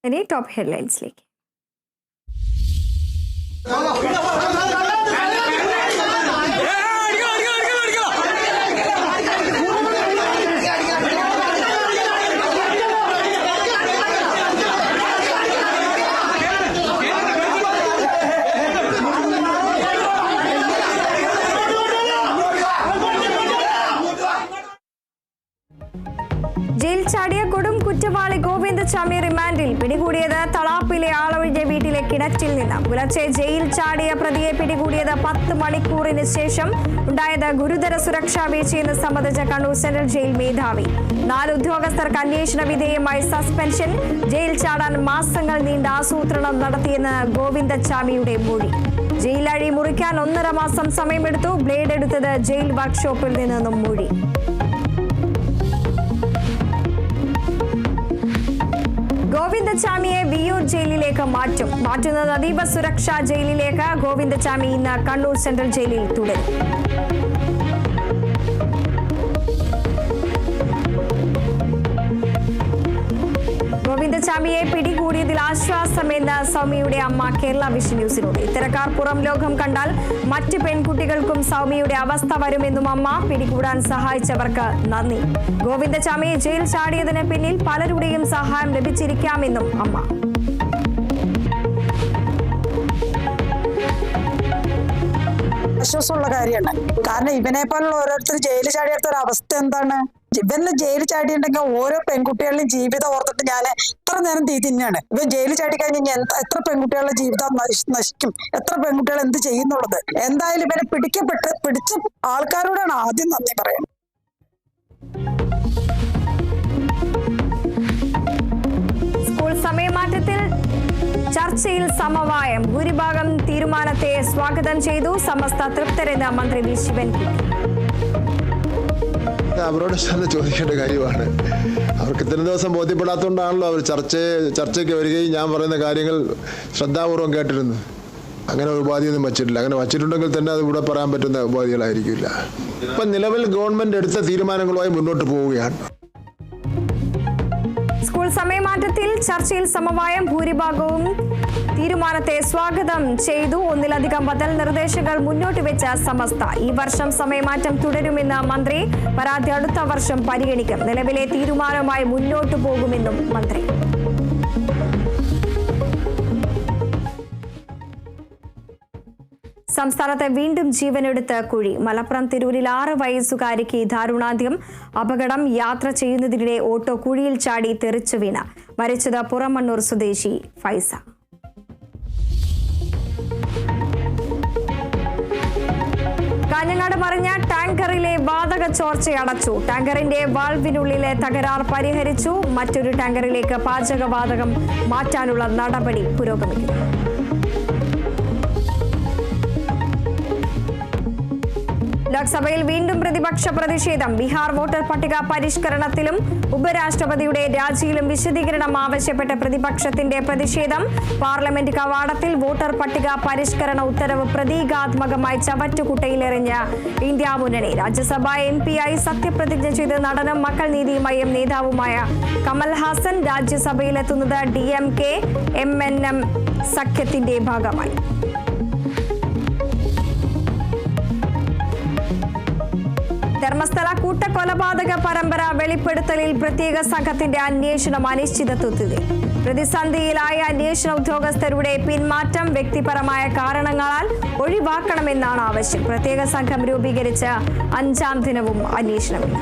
ഇനി top ഹെഡ്ലൈൻസിലേക്ക്. Jail ചാടിയ കൊടും കുറ്റവാളി ഗോവിന്ദചാമി റിമാൻഡിൽ. പിടികൂടിയത് തളാപ്പിലെ ആളൊഴിഞ്ഞ വീട്ടിലെ കിണറ്റിൽ നിന്ന്. പുലർച്ചെ ജയിൽ ചാടിയ പ്രതിയെ പിടികൂടിയത് 10 മണിക്കൂറിന് ശേഷം. ഉണ്ടായത് ഗുരുതര സുരക്ഷാ വീഴ്ചയെന്ന് സംബന്ധിച്ച കണ്ണൂർ സെൻട്രൽ ജയിൽ മേധാവി. 4 ഉദ്യോഗസ്ഥർക്ക് അന്വേഷണ വിധേയമായി സസ്പെൻഷൻ. ജയിൽ ചാടാൻ മാസങ്ങൾ നീണ്ട ആസൂത്രണം നടത്തിയെന്ന് ഗോവിന്ദചാമിയുടെ മൊഴി. ജയിലഴി മുറിക്കാൻ 1.5 മാസം സമയമെടുത്തു. ബ്ലേഡ് എടുത്തത് ജയിൽ വർക്ക്ഷോപ്പിൽ നിന്നും മൊഴി. ഗോവിന്ദചാമിയെ വിയൂർ ജയിലിലേക്ക് മാറ്റുന്നത് അതീവ സുരക്ഷാ ജയിലിലേക്ക്. ഗോവിന്ദചാമി ഇന്ന് കണ്ണൂർ സെൻട്രൽ ജയിലിൽ തുടരും. ഗോവിന്ദചാമിയെ പിടികൂടിയതിൽ ആശ്വാസമെന്ന് സൗമ്യയുടെ അമ്മ കേരള വിഷൻ ന്യൂസിനോട്. ഇത്തരക്കാർ പുറം ലോകം കണ്ടാൽ മറ്റ് പെൺകുട്ടികൾക്കും സൗമ്യയുടെ അവസ്ഥ വരുമെന്നും അമ്മ. പിടികൂടാൻ സഹായിച്ചവർക്ക് നന്ദി. ഗോവിന്ദചാമിയെ ജയിൽ ചാടിയതിന് പിന്നിൽ പലരുടെയും സഹായം ലഭിച്ചിരിക്കാമെന്നും അമ്മ. ആശ്വാസമുള്ള കാര്യമാണ്. കാരണം ഇവനെ പോലുള്ള ഓരോരുത്തർ ജയിലിൽ ചാടിയെടുത്ത ഒരു അവസ്ഥ എന്താണ്? ഇവന് ജയിലിൽ ചാടിയിട്ടുണ്ടെങ്കിൽ ഓരോ പെൺകുട്ടികളുടെയും ജീവിതം ഓർത്തിട്ട് ഞാൻ എത്ര നേരം തീ തിന്നാണ്. ഇവൻ ജയിലിൽ ചാടി കഴിഞ്ഞാൽ എത്ര പെൺകുട്ടികളുടെ ജീവിതം നശിക്കും, എത്ര പെൺകുട്ടികൾ എന്ത് ചെയ്യുന്നുള്ളത്. എന്തായാലും ഇവനെ പിടിച്ച ആൾക്കാരോടാണ് ആദ്യം നന്ദി പറയുന്നത്. സ്കൂൾ സമയമാറ്റത്തിൽ ചർച്ചയിൽ സമവായം. ഭൂരിഭാഗം തീരുമാനത്തെ സ്വാഗതം ചെയ്തു. സമസ്ത തൃപ്തരെന്ന് മന്ത്രി വി ശിവൻകുട്ടി. അവരോട് ചോദിക്കേണ്ട കാര്യമാണ്. അവർക്ക് ഇത്രയും ദിവസം ബോധ്യപ്പെടാത്തതുകൊണ്ടാണല്ലോ അവർ ചർച്ചയ്ക്ക് വരികയും ഞാൻ പറയുന്ന കാര്യങ്ങൾ ശ്രദ്ധാപൂർവം കേട്ടിരുന്നു. അങ്ങനെ ഒരു ഉപാധിയൊന്നും വച്ചിട്ടില്ല. അങ്ങനെ വച്ചിട്ടുണ്ടെങ്കിൽ തന്നെ അത് ഇവിടെ പറയാൻ പറ്റുന്ന ഉപാധികളായിരിക്കില്ല. ഇപ്പം നിലവിൽ ഗവൺമെന്റ് എടുത്ത തീരുമാനങ്ങളുമായി മുന്നോട്ട് പോവുകയാണ്. സ്കൂൾ സമയമാറ്റത്തിൽ ചർച്ചയിൽ സമവായം. ഭൂരിഭാഗവും തീരുമാനത്തെ സ്വാഗതം ചെയ്തു. 1-ലധികം ബദൽ നിർദ്ദേശങ്ങൾ മുന്നോട്ട് വെച്ച സമസ്ത. ഈ വർഷം സമയമാറ്റം തുടരുമെന്ന് മന്ത്രി. പരാതി അടുത്ത വർഷം പരിഗണിക്കും. നിലവിലെ തീരുമാനവുമായി മുന്നോട്ടു പോകുമെന്നും മന്ത്രി. സംസ്ഥാനത്ത് വീണ്ടും ജീവനെടുത്ത് കുഴി. മലപ്പുറം തിരൂരിൽ 6 വയസ്സുകാരിക്ക് ദാരുണാന്ത്യം. അപകടം. യാത്ര ചെയ്യുന്നതിനിടെ ഓട്ടോ കുഴിയിൽ ചാടി തെറിച്ചു വീണ. മരിച്ചത് പുറമണ്ണൂർ സ്വദേശി ഫൈസ. കാഞ്ഞങ്ങാട് മറിഞ്ഞ ടാങ്കറിലെ വാതക ചോർച്ചയടച്ചു. ടാങ്കറിന്റെ വാൾവിനുള്ളിലെ തകരാർ പരിഹരിച്ചു. മറ്റൊരു ടാങ്കറിലേക്ക് പാചകവാതകം മാറ്റാനുള്ള നടപടി പുരോഗമിക്കുന്നു. ലോക്സഭയിൽ വീണ്ടും പ്രതിപക്ഷ പ്രതിഷേധം. ബീഹാർ വോട്ടർ പട്ടിക പരിഷ്കരണത്തിലും ഉപരാഷ്ട്രപതിയുടെ രാജിയിലും വിശദീകരണം ആവശ്യപ്പെട്ട പ്രതിപക്ഷത്തിന്റെ പ്രതിഷേധം. പാർലമെന്റ് കവാടത്തിൽ വോട്ടർ പട്ടിക പരിഷ്കരണ ഉത്തരവ് പ്രതീകാത്മകമായി ചവറ്റുകുട്ടയിലെറിഞ്ഞ ഇന്ത്യ മുന്നണി. രാജ്യസഭാ MP-ആയി സത്യപ്രതിജ്ഞ ചെയ്ത് നടനും മക്കൾ നീതി മയ്യം നേതാവുമായ കമൽഹാസൻ രാജ്യസഭയിലെത്തുന്നത് DMK-MNM സഖ്യത്തിന്റെ ഭാഗമായി. ധർമ്മസ്ഥല കൂട്ടക്കൊലപാതക പരമ്പര വെളിപ്പെടുത്തലിൽ പ്രത്യേക സംഘത്തിന്റെ അന്വേഷണം അനിശ്ചിതത്വത്തിൽ. പ്രതിസന്ധിയിലായ അന്വേഷണ ഉദ്യോഗസ്ഥരുടെ പിന്മാറ്റം വ്യക്തിപരമായ കാരണങ്ങളാൽ ഒഴിവാക്കണമെന്നാണ് ആവശ്യം. പ്രത്യേക സംഘം രൂപീകരിച്ച് 5ാം ദിനവും അന്വേഷണമില്ല.